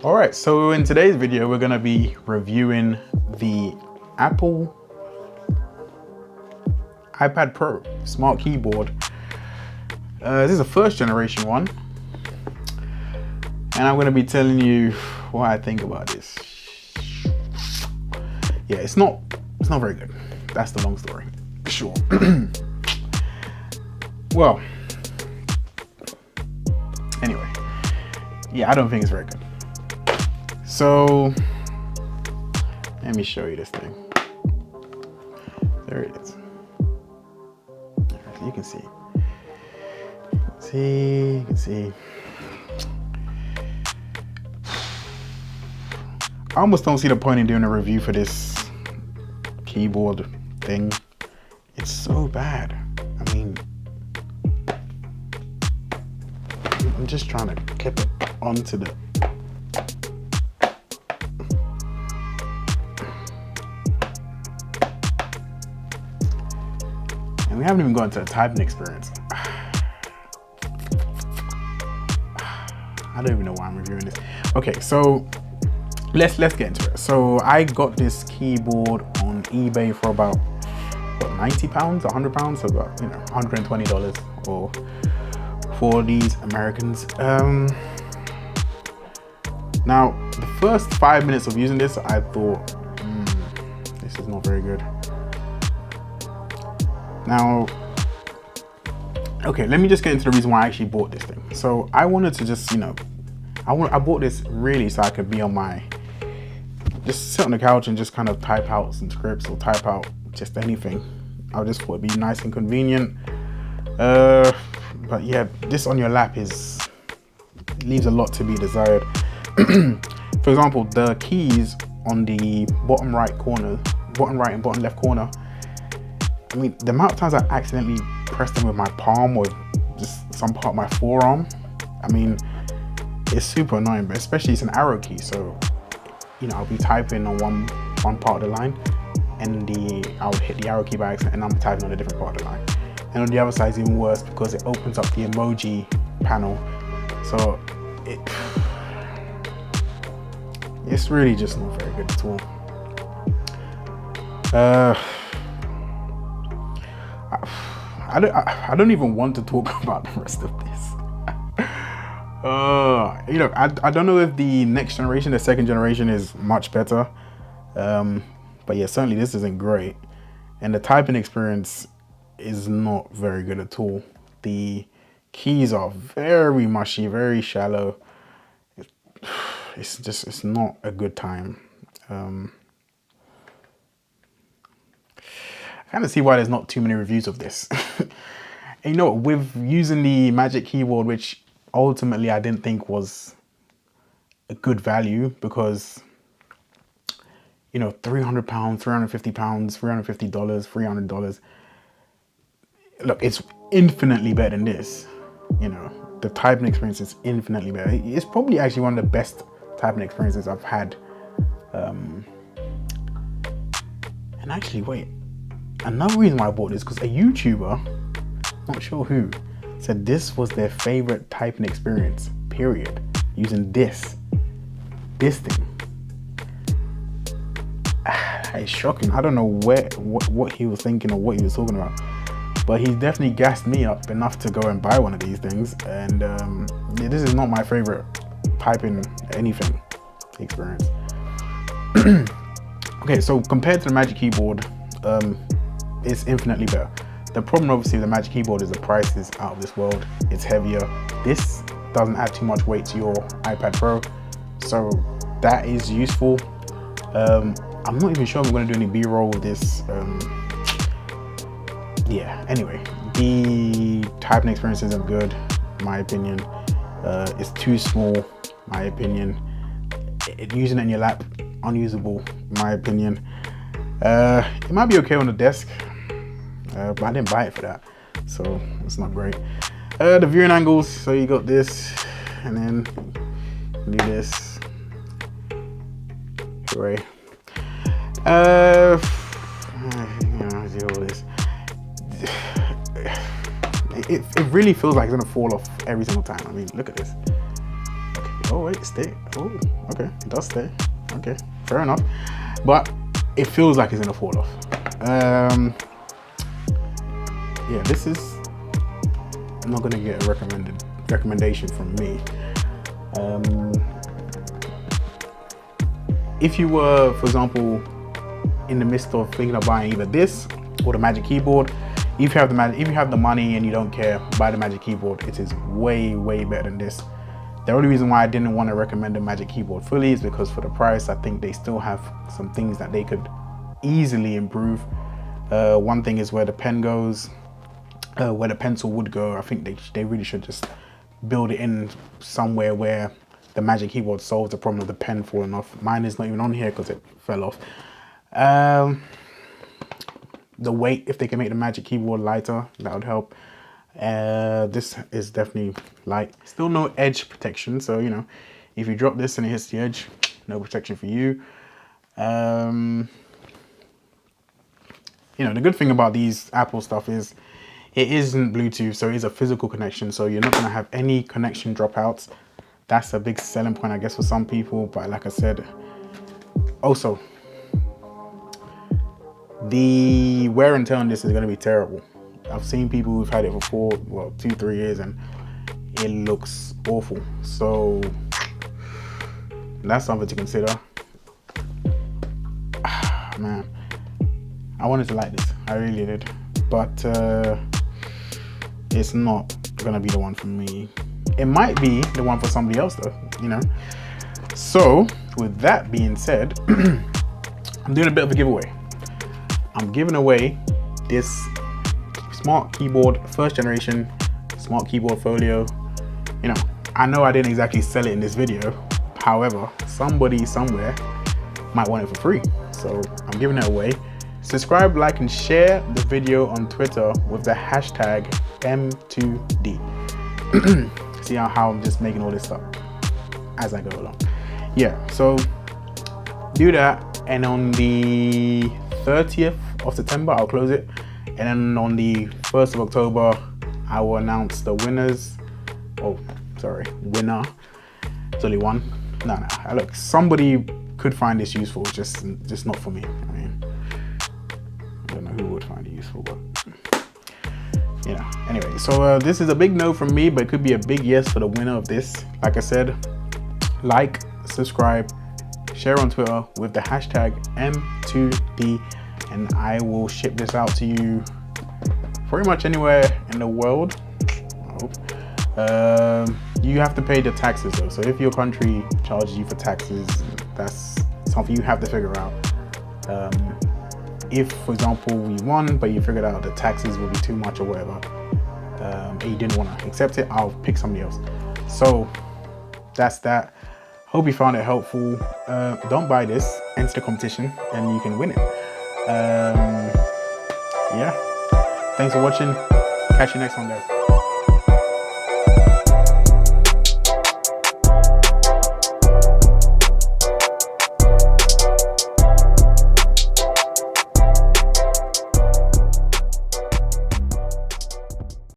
All right, so in today's video, we're gonna be reviewing the Apple iPad Pro smart keyboard. This is a first generation one, and I'm gonna be telling you what I think about this. Yeah, it's not very good. That's the long story, sure. Well, anyway, yeah, I don't think it's very good. So let me show you this thing. There it is. You can see. You can see. I almost don't see the point in doing a review for this keyboard thing. It's so bad. I mean, I'm just trying to clip it onto the. And we haven't even gone to the typing experience. I don't even know why I'm reviewing this. Okay, so let's get into it. So I got this keyboard on eBay for about what, £90, £100, so about $120 or for these Americans. Now the first 5 minutes of using this, I thought this is not very good. Now, okay, let me just get into the reason why I actually bought this thing. So I wanted to just, I bought this really so I could be on my, just sit on the couch and just kind of type out some scripts or type out just anything. I just thought it'd be nice and convenient. But yeah, this on your lap leaves a lot to be desired. For example, the keys on the bottom right and bottom left corner, I mean, the amount of times I accidentally press them with my palm or just some part of my forearm, I mean, it's super annoying, but especially it's an arrow key. So, I'll be typing on one part of the line and I'll hit the arrow key by accident and I'm typing on a different part of the line. And on the other side is even worse because it opens up the emoji panel. So it's really just not very good at all. I don't even want to talk about the rest of this. I don't know if the next generation, the second generation, is much better. But yeah, certainly this isn't great. And the typing experience is not very good at all. The keys are very mushy, very shallow. It's not a good time. I kind of see why there's not too many reviews of this. And with using the Magic Keyboard, which ultimately I didn't think was a good value because, £300, £350, $350, $300. Look, it's infinitely better than this. The typing experience is infinitely better. It's probably actually one of the best typing experiences I've had. And actually, wait. Another reason why I bought this, because a YouTuber, not sure who, said this was their favorite typing experience, period, using this thing. It's shocking. I don't know what he was thinking or what he was talking about, but he definitely gassed me up enough to go and buy one of these things. And yeah, this is not my favorite typing anything experience. Okay, so compared to the Magic Keyboard, it's infinitely better. The problem obviously with the Magic Keyboard is the price is out of this world. It's heavier. This doesn't add too much weight to your iPad Pro, so that is useful. I'm not even sure I'm going to do any B-roll with this. Yeah, anyway, the typing experience isn't good, in my opinion. It's too small, in my opinion. Using it in your lap, unusable, in my opinion. It might be okay on the desk, but I didn't buy it for that, so it's not great. The viewing angles, so you got this, and then do this. Hooray. Do all this. It really feels like it's gonna fall off every single time. I mean, look at this. Okay. Oh wait, stay. Oh, okay, it does stay. Okay, fair enough. But it feels like it's gonna fall off. Yeah, this is not gonna get a recommendation from me. If you were, for example, in the midst of thinking of buying either this or the Magic Keyboard, if you have the money and you don't care, buy the Magic Keyboard. It is way better than this. The only reason why I didn't want to recommend the Magic Keyboard fully is because for the price, I think they still have some things that they could easily improve. One thing is where the pen goes, where the pencil would go. I think they really should just build it in somewhere where the Magic Keyboard solves the problem of the pen falling off. Mine is not even on here because it fell off. The weight, if they can make the Magic Keyboard lighter, that would help. This is definitely light. Still no edge protection, so you know, if you drop this and it hits the edge, no protection for you. You know, the good thing about these Apple stuff is it isn't Bluetooth, so it is a physical connection, so you're not going to have any connection dropouts. That's a big selling point, I guess, for some people. But like I said, also the wear and tear on this is going to be terrible. I've seen people who've had it for 2-3 years and it looks awful. So that's something to consider. Man, I wanted to like this, I really did, but it's not gonna be the one for me. It might be the one for somebody else though, you know. So with that being said, I'm doing a bit of a giveaway. I'm giving away this smart keyboard, first generation smart keyboard folio. You know, I know I didn't exactly sell it in this video. However, somebody somewhere might want it for free. So I'm giving it away. Subscribe, like, and share the video on Twitter with the hashtag M2D. See how I'm just making all this stuff as I go along. Yeah, so do that. And on the 30th of September, I'll close it. And then on the 1st of October, I will announce the winners. Oh, sorry, winner. It's only one. No, look, somebody could find this useful, just not for me. I mean, I don't know who would find it useful, but you know. Anyway, so this is a big no from me, but it could be a big yes for the winner of this. Like I said, like, subscribe, share on Twitter with the hashtag M2D, and I will ship this out to you pretty much anywhere in the world, I hope. You have to pay the taxes though, so if your country charges you for taxes, that's something you have to figure out. If, for example, you won, but you figured out the taxes will be too much or whatever, and you didn't want to accept it, I'll pick somebody else. So that's that. Hope you found it helpful. Don't buy this, enter the competition, and you can win it. Yeah, thanks for watching. Catch you next one, guys.